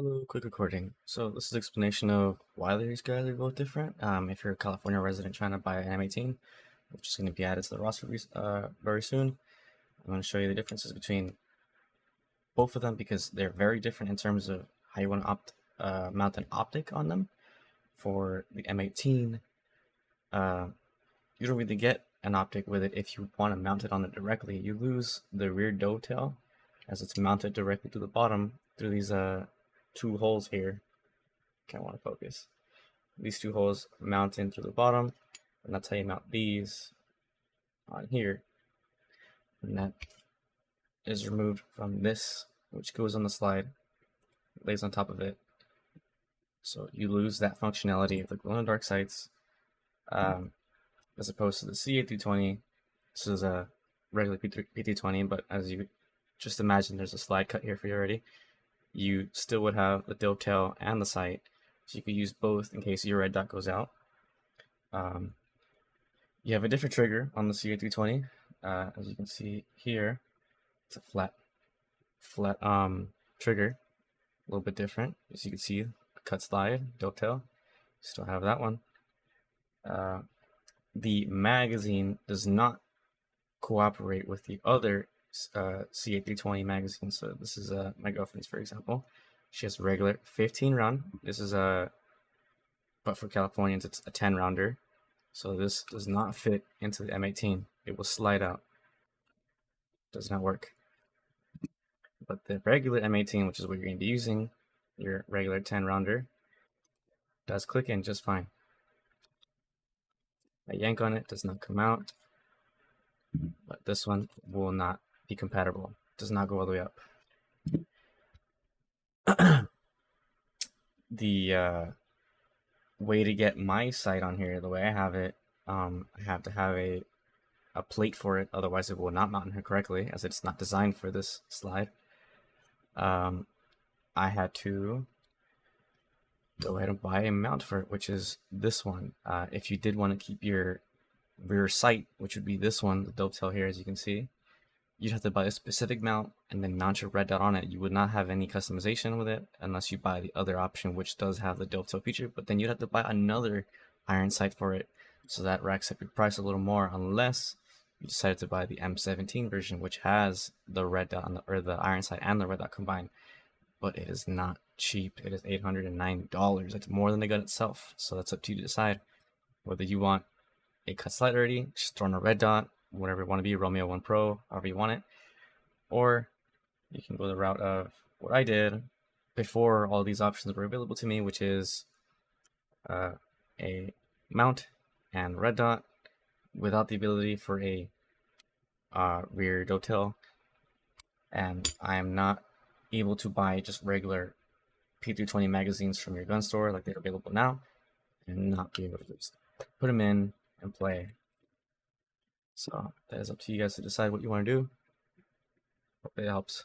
Hello, quick recording. So this is an explanation of why these guys are both different. If you're a California resident trying to buy an M18, which is going to be added to the roster very soon, I'm going to show you the differences between both of them because they're very different in terms of how you want to mount an optic on them. For the M18, you don't really get an optic with it if you want to mount it on it directly. You lose the rear dovetail as it's mounted directly to the bottom through these two holes here. Can't want to focus. These two holes mount in through the bottom, and that's how you mount these on here. And that is removed from this, which goes on the slide, lays on top of it. So you lose that functionality of the glow-in-the-dark sights, as opposed to the CA320. This is a regular PT20, but as you just imagine, there's a slide cut here for you already. You still would have the dovetail and the sight, so you could use both in case your red dot goes out. You have a different trigger on the CA320. As you can see here, it's a flat trigger, a little bit different. As you can see, cut slide, dovetail, still have that one. The magazine does not cooperate with the other CA320 magazine. So this is my girlfriend's, for example. She has a regular 15 round. This is but for Californians, it's a 10 rounder. So this does not fit into the M18. It will slide out. Does not work. But the regular M18, which is what you're going to be using, your regular 10 rounder, does click in just fine. I yank on it, does not come out. But this one will not be compatible. Does not go all the way up. The way to get my sight on here, the way I have it, I have to have a plate for it, otherwise it will not mount in here correctly, as it's not designed for this slide. I had to go ahead and buy a mount for it, which is this one. If you did want to keep your rear sight, which would be this one, the dovetail here, as you can see, you'd have to buy a specific mount and then mount your red dot on it. You would not have any customization with it unless you buy the other option, which does have the dovetail feature, but then you'd have to buy another iron sight for it, so that racks up your price a little more, unless you decided to buy the M17 version, which has the red dot on the iron sight and the red dot combined. But it is not cheap. It is $809. It's more than the gun itself, so that's up to you to decide whether you want a cut slide already, just throw on a red dot, whatever you want to be, Romeo 1 Pro, however you want it, or you can go the route of what I did before all these options were available to me, which is a mount and red dot without the ability for a rear dovetail, and I am not able to buy just regular P320 magazines from your gun store like they're available now, and not be able to just put them in and play. So that is up to you guys to decide what you want to do. Hope it helps.